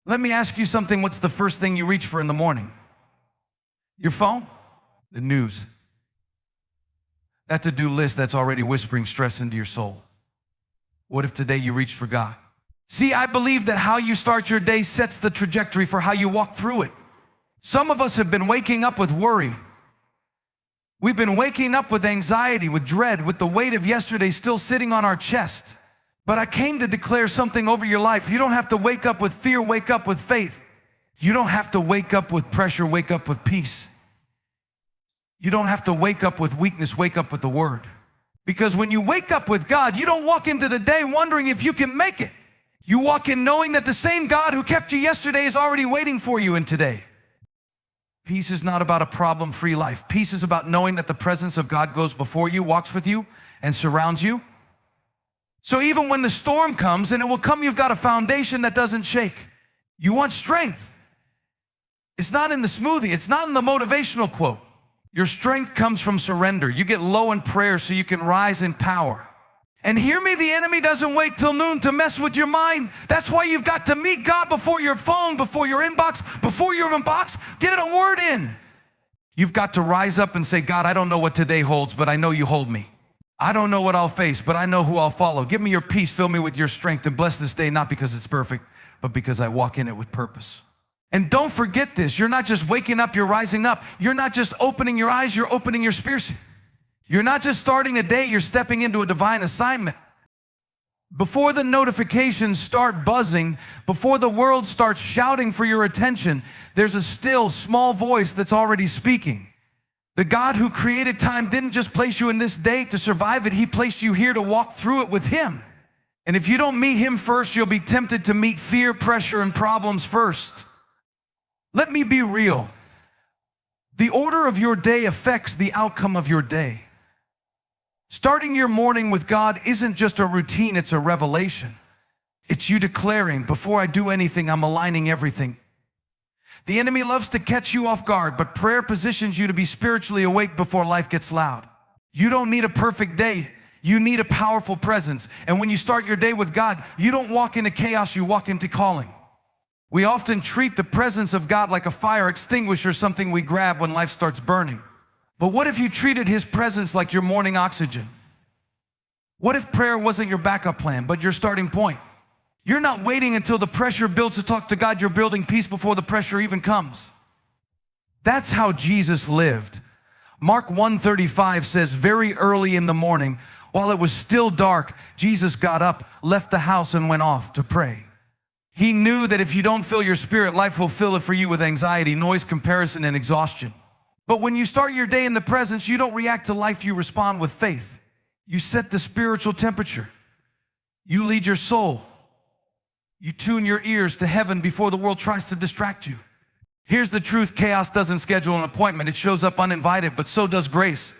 Let me ask you something. What's the first thing you reach for in the morning? Your phone? The news. That to-do list that's already whispering stress into your soul. What if today you reached for God? See, I believe that how you start your day sets the trajectory for how you walk through it. Some of us have been waking up with worry. We've been waking up with anxiety, with dread, with the weight of yesterday still sitting on our chest. But I came to declare something over your life. You don't have to wake up with fear, wake up with faith. You don't have to wake up with pressure, wake up with peace. You don't have to wake up with weakness, wake up with the Word. Because when you wake up with God, you don't walk into the day wondering if you can make it. You walk in knowing that the same God who kept you yesterday is already waiting for you in today. Peace is not about a problem-free life. Peace is about knowing that the presence of God goes before you, walks with you, and surrounds you. So even when the storm comes, and it will come, you've got a foundation that doesn't shake. You want strength. It's not in the smoothie. It's not in the motivational quote. Your strength comes from surrender. You get low in prayer so you can rise in power. And hear me, the enemy doesn't wait till noon to mess with your mind. That's why you've got to meet God before your phone, before your inbox, get a word in. You've got to rise up and say, God, I don't know what today holds, but I know you hold me. I don't know what I'll face, but I know who I'll follow. Give me your peace, fill me with your strength, and bless this day, not because it's perfect, but because I walk in it with purpose. And don't forget this, you're not just waking up, you're rising up. You're not just opening your eyes, you're opening your spirit. You're not just starting a day, you're stepping into a divine assignment. Before the notifications start buzzing, before the world starts shouting for your attention, there's a still, small voice that's already speaking. The God who created time didn't just place you in this day to survive it, He placed you here to walk through it with Him. And if you don't meet Him first, you'll be tempted to meet fear, pressure, and problems first. Let me be real. The order of your day affects the outcome of your day. Starting your morning with God isn't just a routine, it's a revelation. It's you declaring, before I do anything, I'm aligning everything. The enemy loves to catch you off guard, but prayer positions you to be spiritually awake before life gets loud. You don't need a perfect day. You need a powerful presence. And when you start your day with God, you don't walk into chaos, you walk into calling. We often treat the presence of God like a fire extinguisher, something we grab when life starts burning. But what if you treated His presence like your morning oxygen? What if prayer wasn't your backup plan, but your starting point? You're not waiting until the pressure builds to talk to God. You're building peace before the pressure even comes. That's how Jesus lived. Mark 1:35 says, very early in the morning, while it was still dark, Jesus got up, left the house, and went off to pray. He knew that if you don't fill your spirit, life will fill it for you with anxiety, noise, comparison, and exhaustion. But when you start your day in the presence, you don't react to life, you respond with faith. You set the spiritual temperature. You lead your soul. You tune your ears to heaven before the world tries to distract you. Here's the truth, chaos doesn't schedule an appointment. It shows up uninvited, but so does grace.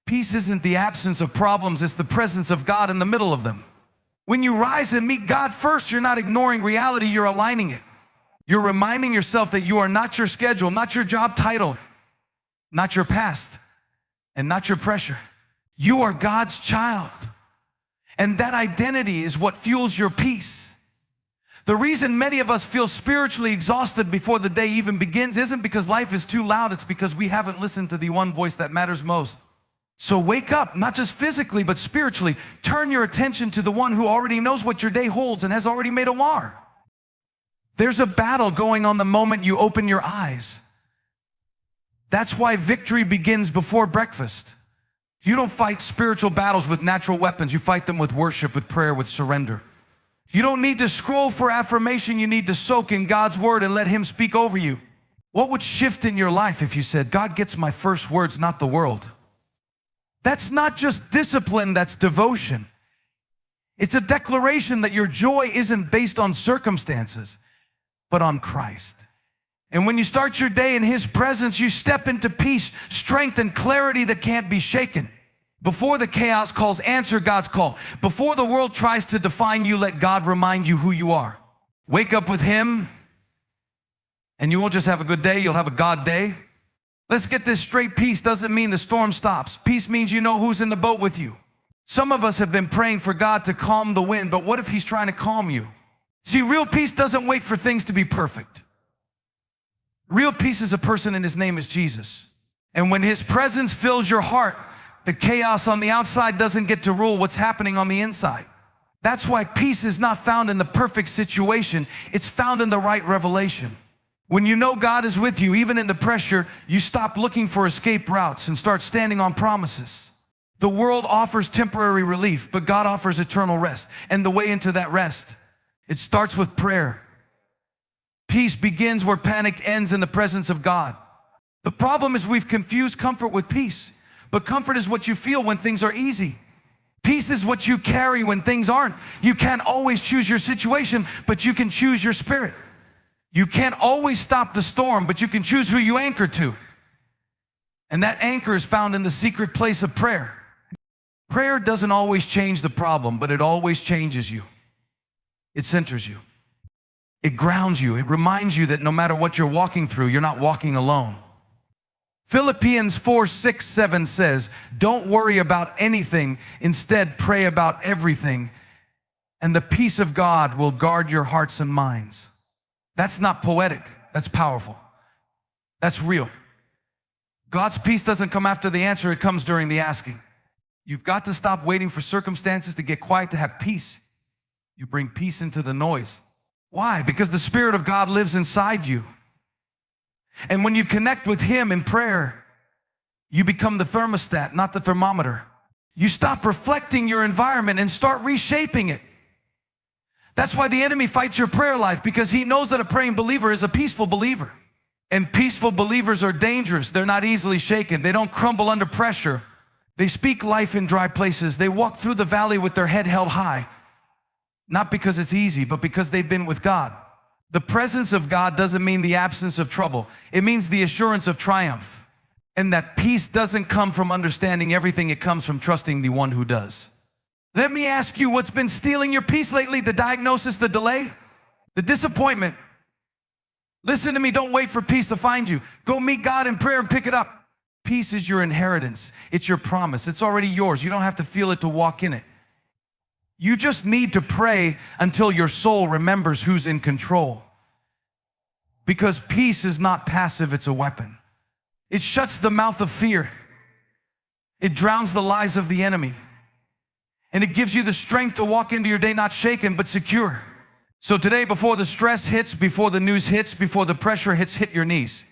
Peace isn't the absence of problems, it's the presence of God in the middle of them. When you rise and meet God first, you're not ignoring reality, you're aligning it. You're reminding yourself that you are not your schedule, not your job title, not your past, and not your pressure. You are God's child. And that identity is what fuels your peace. The reason many of us feel spiritually exhausted before the day even begins isn't because life is too loud, it's because we haven't listened to the one voice that matters most. So wake up, not just physically, but spiritually. Turn your attention to the one who already knows what your day holds and has already made a war. There's a battle going on the moment you open your eyes. That's why victory begins before breakfast. You don't fight spiritual battles with natural weapons. You fight them with worship, with prayer, with surrender. You don't need to scroll for affirmation. You need to soak in God's word and let Him speak over you. What would shift in your life if you said, God gets my first words, not the world? That's not just discipline, that's devotion. It's a declaration that your joy isn't based on circumstances, but on Christ. And when you start your day in His presence, you step into peace, strength, and clarity that can't be shaken. Before the chaos calls, answer God's call. Before the world tries to define you, let God remind you who you are. Wake up with Him, and you won't just have a good day, you'll have a God day. Let's get this straight. Peace doesn't mean the storm stops. Peace means you know who's in the boat with you. Some of us have been praying for God to calm the wind, but what if He's trying to calm you? See, real peace doesn't wait for things to be perfect. Real peace is a person, and his name is Jesus. And when his presence fills your heart, the chaos on the outside doesn't get to rule what's happening on the inside. That's why peace is not found in the perfect situation. It's found in the right revelation. When you know God is with you, even in the pressure, you stop looking for escape routes and start standing on promises. The world offers temporary relief, but God offers eternal rest. And the way into that rest, it starts with prayer. Peace begins where panic ends in the presence of God. The problem is we've confused comfort with peace. But comfort is what you feel when things are easy. Peace is what you carry when things aren't. You can't always choose your situation, but you can choose your spirit. You can't always stop the storm, but you can choose who you anchor to. And that anchor is found in the secret place of prayer. Prayer doesn't always change the problem, but it always changes you. It centers you. It grounds you. It reminds you that no matter what you're walking through, you're not walking alone. Philippians 4:6-7 says, don't worry about anything. Instead, pray about everything. And the peace of God will guard your hearts and minds. That's not poetic. That's powerful. That's real. God's peace doesn't come after the answer. It comes during the asking. You've got to stop waiting for circumstances to get quiet to have peace. You bring peace into the noise. Why? Because the Spirit of God lives inside you. And when you connect with Him in prayer, you become the thermostat, not the thermometer. You stop reflecting your environment and start reshaping it. That's why the enemy fights your prayer life, because he knows that a praying believer is a peaceful believer. And peaceful believers are dangerous. They're not easily shaken. They don't crumble under pressure. They speak life in dry places. They walk through the valley with their head held high. Not because it's easy, but because they've been with God. The presence of God doesn't mean the absence of trouble. It means the assurance of triumph. And that peace doesn't come from understanding everything. It comes from trusting the one who does. Let me ask you, what's been stealing your peace lately? The diagnosis, the delay, the disappointment. Listen to me, don't wait for peace to find you. Go meet God in prayer and pick it up. Peace is your inheritance. It's your promise. It's already yours. You don't have to feel it to walk in it. You just need to pray until your soul remembers who's in control. Because peace is not passive, it's a weapon. It shuts the mouth of fear. It drowns the lies of the enemy. And it gives you the strength to walk into your day not shaken, but secure. So today, before the stress hits, before the news hits, before the pressure hits, hit your knees.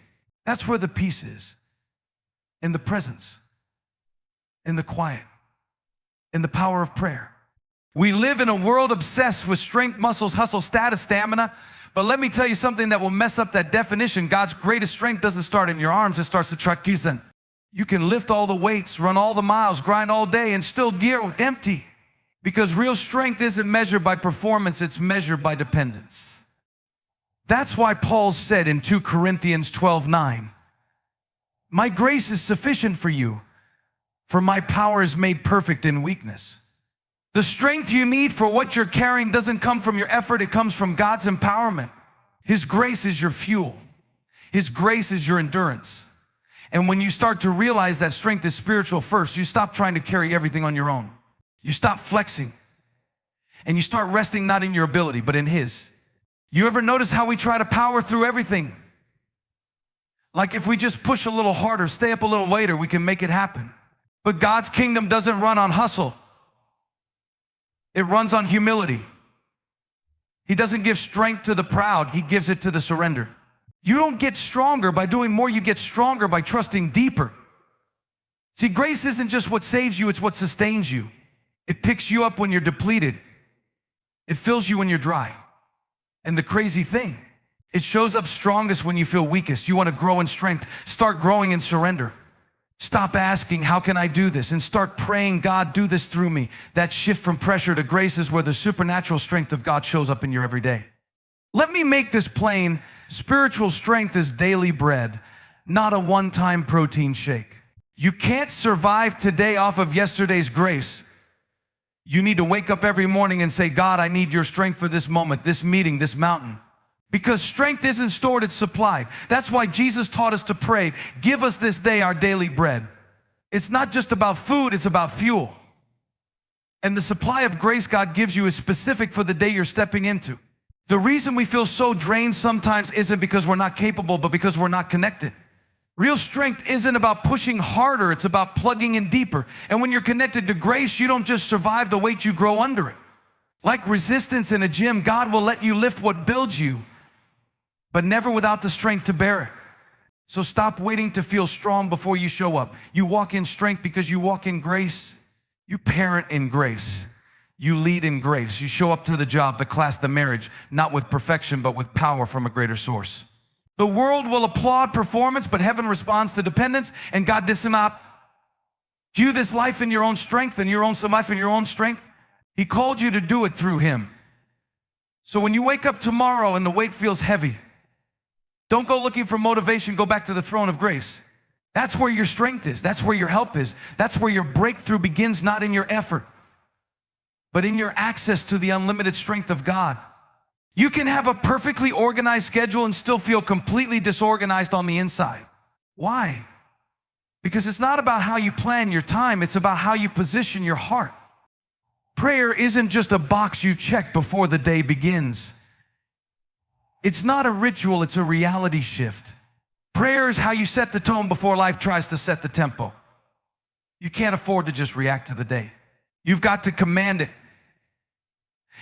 That's where the peace is. In the presence. In the quiet. In the power of prayer. We live in a world obsessed with strength, muscles, hustle, status, stamina. But let me tell you something that will mess up that definition. God's greatest strength doesn't start in your arms. It starts at trakizan. You can lift all the weights, run all the miles, grind all day, and still gear empty. Because real strength isn't measured by performance. It's measured by dependence. That's why Paul said in 2 Corinthians 12:9, my grace is sufficient for you, for my power is made perfect in weakness. The strength you need for what you're carrying doesn't come from your effort. It comes from God's empowerment. His grace is your fuel. His grace is your endurance. And when you start to realize that strength is spiritual first, you stop trying to carry everything on your own. You stop flexing. And you start resting not in your ability, but in His. You ever notice how we try to power through everything? Like if we just push a little harder, stay up a little later, we can make it happen. But God's kingdom doesn't run on hustle. It runs on humility. He doesn't give strength to the proud. He gives it to the surrender. You don't get stronger by doing more. You get stronger by trusting deeper. See, grace isn't just what saves you. It's what sustains you. It picks you up when you're depleted. It fills you when you're dry. And the crazy thing, it shows up strongest when you feel weakest. You want to grow in strength. Start growing in surrender. Stop asking, how can I do this? And start praying, God, do this through me. That shift from pressure to grace is where the supernatural strength of God shows up in your everyday. Let me make this plain. Spiritual strength is daily bread, not a one-time protein shake. You can't survive today off of yesterday's grace. You need to wake up every morning and say, God, I need your strength for this moment, this meeting, this mountain. Because strength isn't stored, it's supplied. That's why Jesus taught us to pray, give us this day our daily bread. It's not just about food, it's about fuel. And the supply of grace God gives you is specific for the day you're stepping into. The reason we feel so drained sometimes isn't because we're not capable, but because we're not connected. Real strength isn't about pushing harder, it's about plugging in deeper. And when you're connected to grace, you don't just survive the weight, you grow under it. Like resistance in a gym, God will let you lift what builds you, but never without the strength to bear it. So stop waiting to feel strong before you show up. You walk in strength because you walk in grace. You parent in grace. You lead in grace. You show up to the job, the class, the marriage, not with perfection, but with power from a greater source. The world will applaud performance, but heaven responds to dependence, and God does not view this life in your own strength and your own life in your own strength. He called you to do it through Him. So when you wake up tomorrow and the weight feels heavy, don't go looking for motivation, go back to the throne of grace. That's where your strength is. That's where your help is. That's where your breakthrough begins, not in your effort, but in your access to the unlimited strength of God. You can have a perfectly organized schedule and still feel completely disorganized on the inside. Why? Because it's not about how you plan your time, it's about how you position your heart. Prayer isn't just a box you check before the day begins. It's not a ritual, it's a reality shift. Prayer is how you set the tone before life tries to set the tempo. You can't afford to just react to the day. You've got to command it.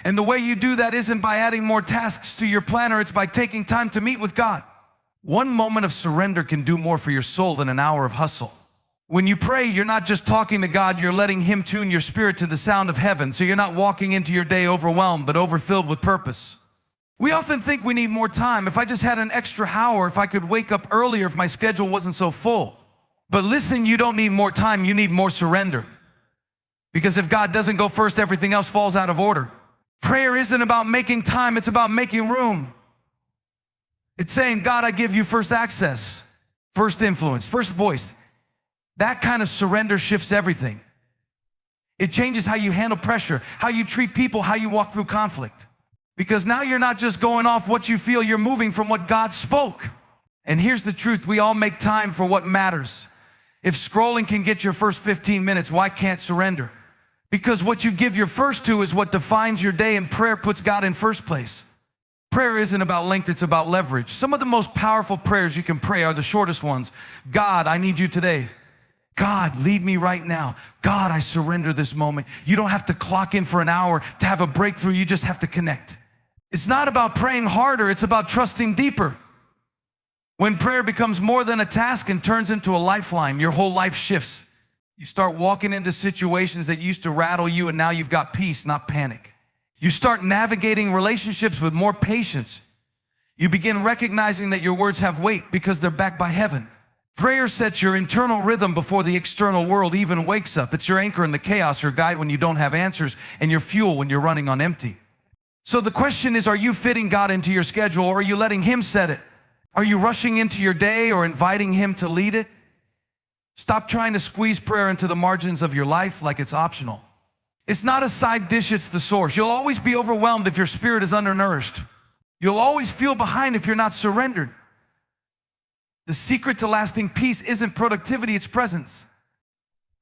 And the way you do that isn't by adding more tasks to your planner, it's by taking time to meet with God. One moment of surrender can do more for your soul than an hour of hustle. When you pray, you're not just talking to God, you're letting Him tune your spirit to the sound of heaven. So you're not walking into your day overwhelmed, but overfilled with purpose. We often think we need more time. If I just had an extra hour, if I could wake up earlier, if my schedule wasn't so full. But listen, you don't need more time, you need more surrender. Because if God doesn't go first, everything else falls out of order. Prayer isn't about making time, it's about making room. It's saying, God, I give you first access, first influence, first voice. That kind of surrender shifts everything. It changes how you handle pressure, how you treat people, how you walk through conflict. Because now you're not just going off what you feel, you're moving from what God spoke. And here's the truth, we all make time for what matters. If scrolling can get your first 15 minutes, why can't surrender? Because what you give your first to is what defines your day, and prayer puts God in first place. Prayer isn't about length, it's about leverage. Some of the most powerful prayers you can pray are the shortest ones. God, I need you today. God, lead me right now. God, I surrender this moment. You don't have to clock in for an hour to have a breakthrough, you just have to connect. It's not about praying harder, it's about trusting deeper. When prayer becomes more than a task and turns into a lifeline, your whole life shifts. You start walking into situations that used to rattle you, and now you've got peace, not panic. You start navigating relationships with more patience. You begin recognizing that your words have weight because they're backed by heaven. Prayer sets your internal rhythm before the external world even wakes up. It's your anchor in the chaos, your guide when you don't have answers, and your fuel when you're running on empty. So the question is, are you fitting God into your schedule, or are you letting Him set it? Are you rushing into your day or inviting Him to lead it? Stop trying to squeeze prayer into the margins of your life like it's optional. It's not a side dish, it's the source. You'll always be overwhelmed if your spirit is undernourished. You'll always feel behind if you're not surrendered. The secret to lasting peace isn't productivity, it's presence.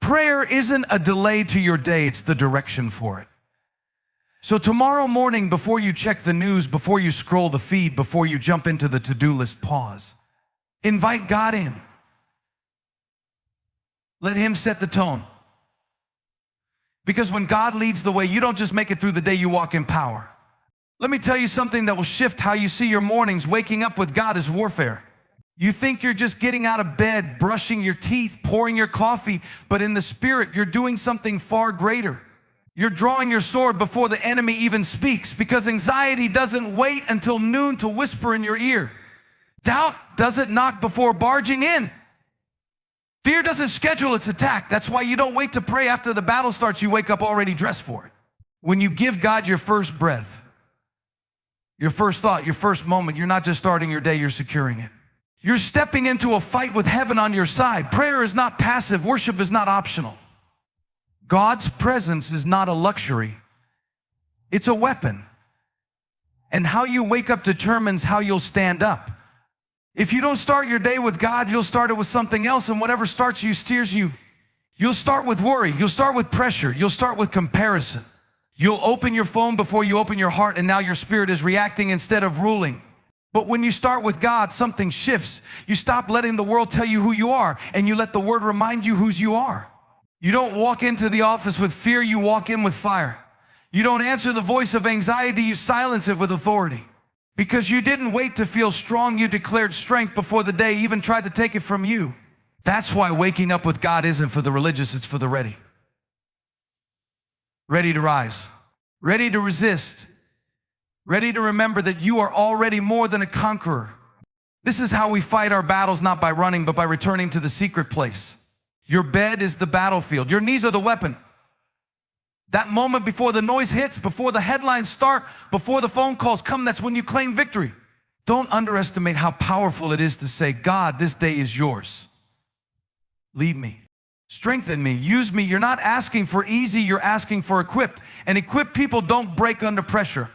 Prayer isn't a delay to your day, it's the direction for it. So tomorrow morning, before you check the news, before you scroll the feed, before you jump into the to-do list, pause. Invite God in. Let Him set the tone. Because when God leads the way, you don't just make it through the day, you walk in power. Let me tell you something that will shift how you see your mornings. Waking up with God is warfare. You think you're just getting out of bed, brushing your teeth, pouring your coffee, but in the spirit, you're doing something far greater. You're drawing your sword before the enemy even speaks, because anxiety doesn't wait until noon to whisper in your ear. Doubt doesn't knock before barging in. Fear doesn't schedule its attack. That's why you don't wait to pray after the battle starts. You wake up already dressed for it. When you give God your first breath, your first thought, your first moment, you're not just starting your day, you're securing it. You're stepping into a fight with heaven on your side. Prayer is not passive. Worship is not optional. God's presence is not a luxury. It's a weapon. And how you wake up determines how you'll stand up. If you don't start your day with God, you'll start it with something else, and whatever starts you, steers you. You'll start with worry. You'll start with pressure. You'll start with comparison. You'll open your phone before you open your heart, and now your spirit is reacting instead of ruling. But when you start with God, something shifts. You stop letting the world tell you who you are, and you let the Word remind you whose you are. You don't walk into the office with fear, you walk in with fire. You don't answer the voice of anxiety, you silence it with authority. Because you didn't wait to feel strong, you declared strength before the day even tried to take it from you. That's why waking up with God isn't for the religious, it's for the ready. Ready to rise, ready to resist, ready to remember that you are already more than a conqueror. This is how we fight our battles, not by running, but by returning to the secret place. Your bed is the battlefield. Your knees are the weapon. That moment before the noise hits, before the headlines start, before the phone calls come, that's when you claim victory. Don't underestimate how powerful it is to say, God, this day is yours. Lead me. Strengthen me. Use me. You're not asking for easy, you're asking for equipped. And equipped people don't break under pressure.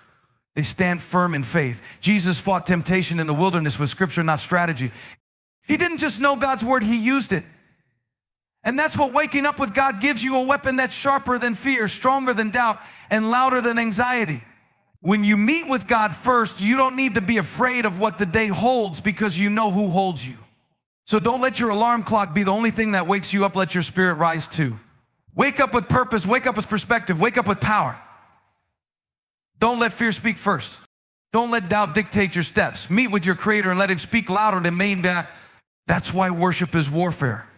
They stand firm in faith. Jesus fought temptation in the wilderness with scripture, not strategy. He didn't just know God's word, he used it. And that's what waking up with God gives you, a weapon that's sharper than fear, stronger than doubt, and louder than anxiety. When you meet with God first, you don't need to be afraid of what the day holds because you know who holds you. So don't let your alarm clock be the only thing that wakes you up. Let your spirit rise too. Wake up with purpose, wake up with perspective, wake up with power. Don't let fear speak first. Don't let doubt dictate your steps. Meet with your Creator and let Him speak louder than me. That's why worship is warfare.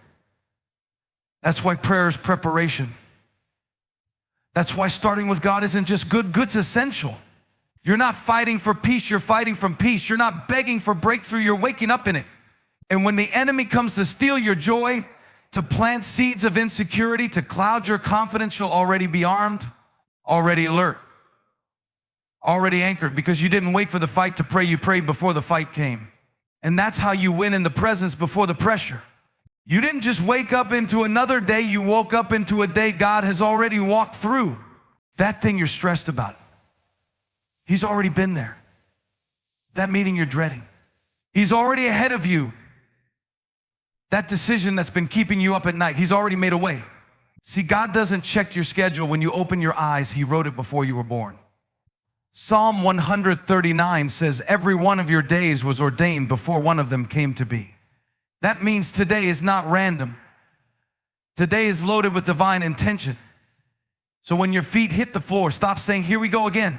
That's why prayer is preparation. That's why starting with God isn't just good, good's essential. You're not fighting for peace, you're fighting from peace. You're not begging for breakthrough, you're waking up in it. And when the enemy comes to steal your joy, to plant seeds of insecurity, to cloud your confidence, you'll already be armed, already alert, already anchored, because you didn't wait for the fight to pray, you prayed before the fight came. And that's how you win in the presence before the pressure. You didn't just wake up into another day, you woke up into a day God has already walked through. That thing you're stressed about, He's already been there. That meeting you're dreading, He's already ahead of you. That decision that's been keeping you up at night, He's already made a way. See, God doesn't check your schedule when you open your eyes. He wrote it before you were born. Psalm 139 says, every one of your days was ordained before one of them came to be. That means today is not random. Today is loaded with divine intention. So when your feet hit the floor, stop saying, here we go again.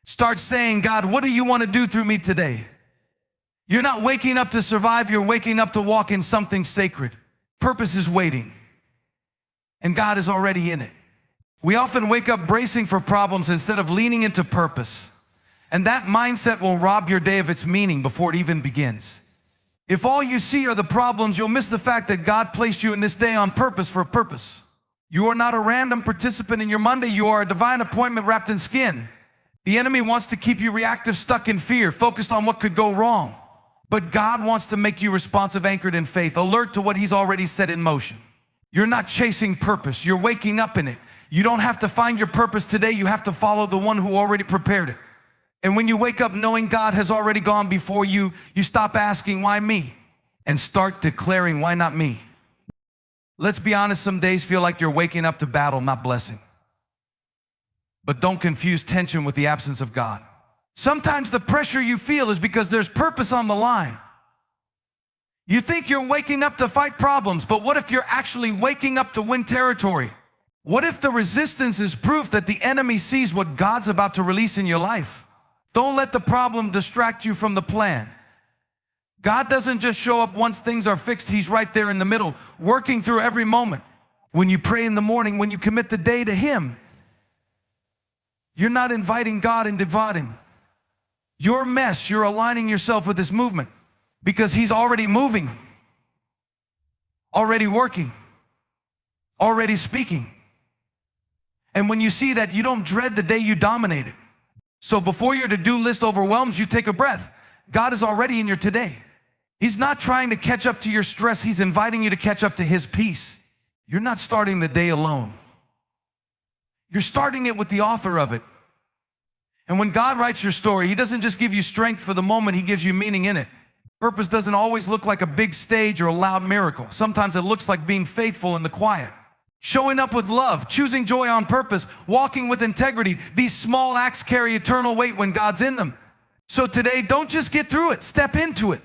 Start saying, God, what do you want to do through me today? You're not waking up to survive, you're waking up to walk in something sacred. Purpose is waiting, and God is already in it. We often wake up bracing for problems instead of leaning into purpose. And that mindset will rob your day of its meaning before it even begins. If all you see are the problems, you'll miss the fact that God placed you in this day on purpose for a purpose. You are not a random participant in your Monday, you are a divine appointment wrapped in skin. The enemy wants to keep you reactive, stuck in fear, focused on what could go wrong. But God wants to make you responsive, anchored in faith, alert to what He's already set in motion. You're not chasing purpose, you're waking up in it. You don't have to find your purpose today, you have to follow the one who already prepared it. And when you wake up knowing God has already gone before you, you stop asking, why me? And start declaring, why not me? Let's be honest, some days feel like you're waking up to battle, not blessing. But don't confuse tension with the absence of God. Sometimes the pressure you feel is because there's purpose on the line. You think you're waking up to fight problems, but what if you're actually waking up to win territory? What if the resistance is proof that the enemy sees what God's about to release in your life? Don't let the problem distract you from the plan. God doesn't just show up once things are fixed. He's right there in the middle, working through every moment. When you pray in the morning, when you commit the day to Him, you're not inviting God into Him. Your mess, you're aligning yourself with this movement because He's already moving, already working, already speaking. And when you see that, you don't dread the day you dominate it. So before your to-do list overwhelms you, take a breath. God is already in your today. He's not trying to catch up to your stress. He's inviting you to catch up to His peace. You're not starting the day alone. You're starting it with the author of it. And when God writes your story, He doesn't just give you strength for the moment, He gives you meaning in it. Purpose doesn't always look like a big stage or a loud miracle. Sometimes it looks like being faithful in the quiet. showing up with love, choosing joy on purpose, walking with integrity. These small acts carry eternal weight when God's in them. So today, don't just get through it, step into it.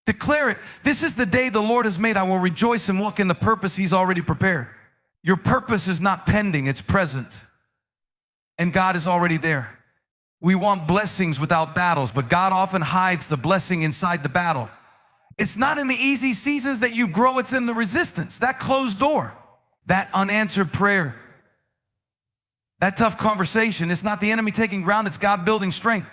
Declare it. This is the day the Lord has made. I will rejoice and walk in the purpose He's already prepared. Your purpose is not pending, it's present. And God is already there. We want blessings without battles, but God often hides the blessing inside the battle. It's not in the easy seasons that you grow, it's in the resistance, that closed door, that unanswered prayer, that tough conversation. It's not the enemy taking ground, it's God building strength.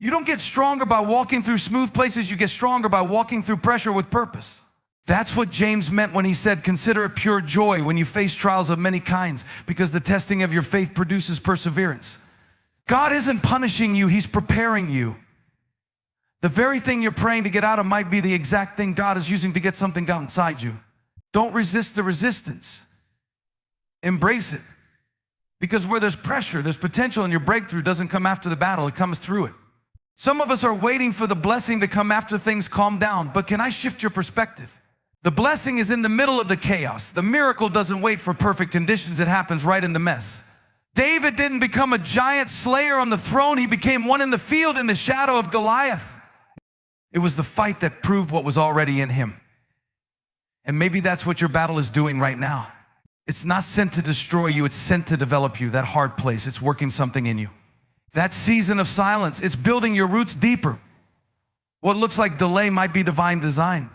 You don't get stronger by walking through smooth places, you get stronger by walking through pressure with purpose. That's what James meant when he said, consider it pure joy when you face trials of many kinds, because the testing of your faith produces perseverance. God isn't punishing you, He's preparing you. The very thing you're praying to get out of might be the exact thing God is using to get something out inside you. Don't resist the resistance. Embrace it. Because where there's pressure, there's potential, and your breakthrough doesn't come after the battle, it comes through it. Some of us are waiting for the blessing to come after things calm down, but can I shift your perspective? The blessing is in the middle of the chaos. The miracle doesn't wait for perfect conditions, it happens right in the mess. David didn't become a giant slayer on the throne, he became one in the field in the shadow of Goliath. It was the fight that proved what was already in him. And maybe that's what your battle is doing right now. It's not sent to destroy you, it's sent to develop you. That hard place, it's working something in you. That season of silence, it's building your roots deeper. What looks like delay might be divine design.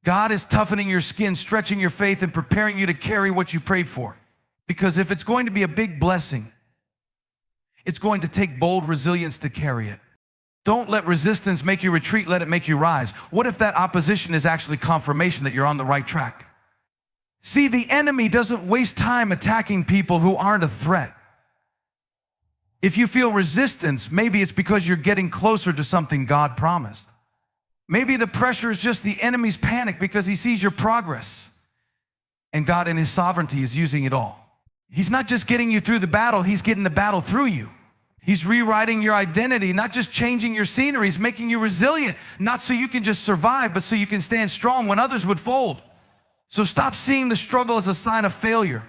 God is toughening your skin, stretching your faith, and preparing you to carry what you prayed for. Because if it's going to be a big blessing, it's going to take bold resilience to carry it. Don't let resistance make you retreat, let it make you rise. What if that opposition is actually confirmation that you're on the right track? See, the enemy doesn't waste time attacking people who aren't a threat. If you feel resistance, maybe it's because you're getting closer to something God promised. Maybe the pressure is just the enemy's panic because he sees your progress. And God in His sovereignty is using it all. He's not just getting you through the battle, He's getting the battle through you. He's rewriting your identity, not just changing your scenery. He's making you resilient, not so you can just survive, but so you can stand strong when others would fold. So stop seeing the struggle as a sign of failure.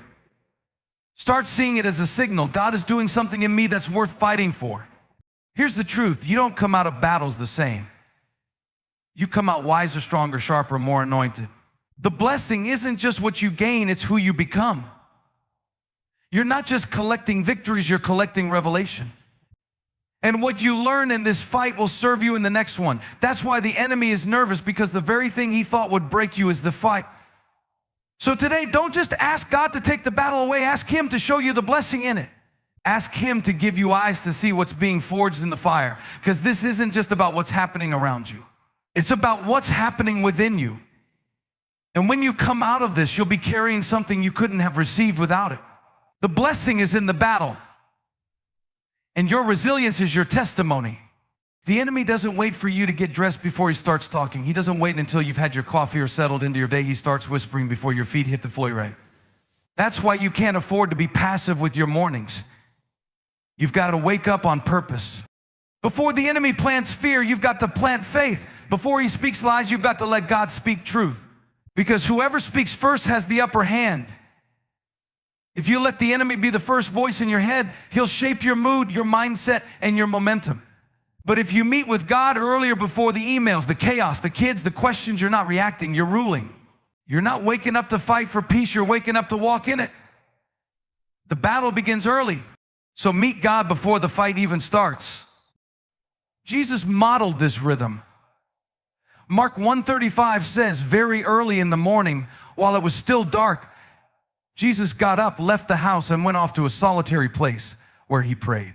Start seeing it as a signal. God is doing something in me that's worth fighting for. Here's the truth. You don't come out of battles the same. You come out wiser, stronger, sharper, more anointed. The blessing isn't just what you gain, it's who you become. You're not just collecting victories, you're collecting revelation. And what you learn in this fight will serve you in the next one. That's why the enemy is nervous, because the very thing he thought would break you is the fight. So today, don't just ask God to take the battle away. Ask Him to show you the blessing in it. Ask Him to give you eyes to see what's being forged in the fire. Because this isn't just about what's happening around you. It's about what's happening within you. And when you come out of this, you'll be carrying something you couldn't have received without it. The blessing is in the battle. And your resilience is your testimony. The enemy doesn't wait for you to get dressed before he starts talking. He doesn't wait until you've had your coffee or settled into your day. He starts whispering before your feet hit the floor. That's why you can't afford to be passive with your mornings. You've got to wake up on purpose. Before the enemy plants fear, you've got to plant faith. Before he speaks lies, you've got to let God speak truth. Because whoever speaks first has the upper hand. If you let the enemy be the first voice in your head, he'll shape your mood, your mindset, and your momentum. But if you meet with God earlier before the emails, the chaos, the kids, the questions, you're not reacting, you're ruling. You're not waking up to fight for peace, you're waking up to walk in it. The battle begins early, so meet God before the fight even starts. Jesus modeled this rhythm. Mark 1:35 says, very early in the morning, while it was still dark, Jesus got up, left the house, and went off to a solitary place where he prayed.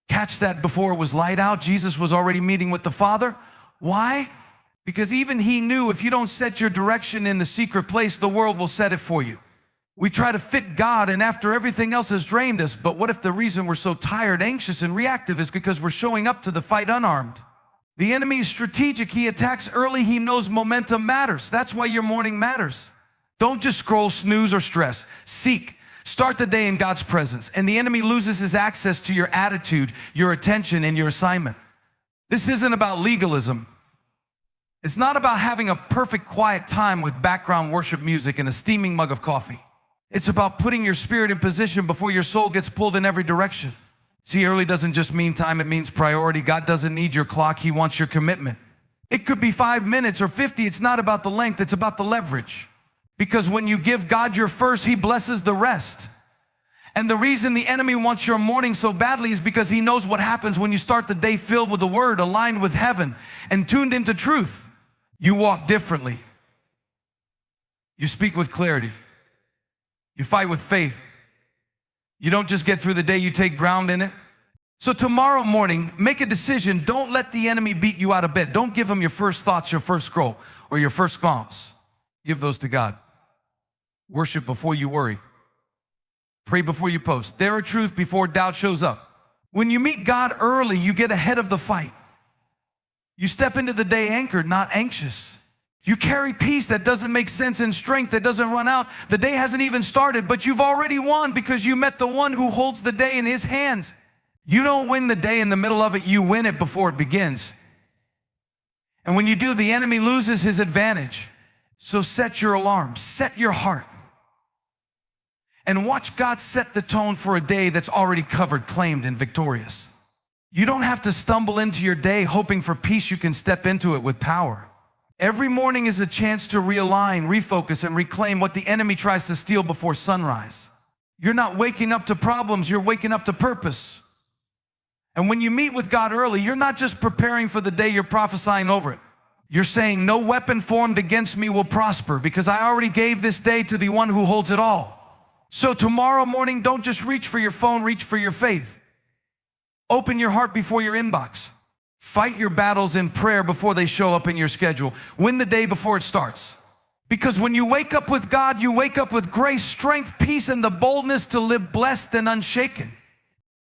Catch that, before it was light out, Jesus was already meeting with the Father. Why? Because even he knew if you don't set your direction in the secret place, the world will set it for you. We try to fit God, and after everything else has drained us, but what if the reason we're so tired, anxious, and reactive is because we're showing up to the fight unarmed? The enemy is strategic. He attacks early. He knows momentum matters. That's why your morning matters. Don't just scroll, snooze, or stress. Seek. Start the day in God's presence, and the enemy loses his access to your attitude, your attention, and your assignment. This isn't about legalism. It's not about having a perfect quiet time with background worship music and a steaming mug of coffee. It's about putting your spirit in position before your soul gets pulled in every direction. See, early doesn't just mean time, it means priority. God doesn't need your clock, He wants your commitment. It could be 5 minutes or 50. It's not about the length, it's about the leverage. Because when you give God your first, He blesses the rest. And the reason the enemy wants your morning so badly is because he knows what happens when you start the day filled with the Word, aligned with heaven, and tuned into truth. You walk differently. You speak with clarity. You fight with faith. You don't just get through the day, you take ground in it. So tomorrow morning, make a decision. Don't let the enemy beat you out of bed. Don't give him your first thoughts, your first scroll, or your first prompts. Give those to God. Worship before you worry. Pray before you post. Dare a truth before doubt shows up. When you meet God early, you get ahead of the fight. You step into the day anchored, not anxious. You carry peace that doesn't make sense and strength that doesn't run out. The day hasn't even started, but you've already won because you met the one who holds the day in His hands. You don't win the day in the middle of it, you win it before it begins. And when you do, the enemy loses his advantage. So set your alarm, set your heart, and watch God set the tone for a day that's already covered, claimed, and victorious. You don't have to stumble into your day hoping for peace. You can step into it with power. Every morning is a chance to realign, refocus, and reclaim what the enemy tries to steal before sunrise. You're not waking up to problems, you're waking up to purpose. And when you meet with God early, you're not just preparing for the day, you're prophesying over it. You're saying, no weapon formed against me will prosper because I already gave this day to the one who holds it all. So tomorrow morning, don't just reach for your phone, reach for your faith. Open your heart before your inbox. Fight your battles in prayer before they show up in your schedule. Win the day before it starts. Because when you wake up with God, you wake up with grace, strength, peace, and the boldness to live blessed and unshaken.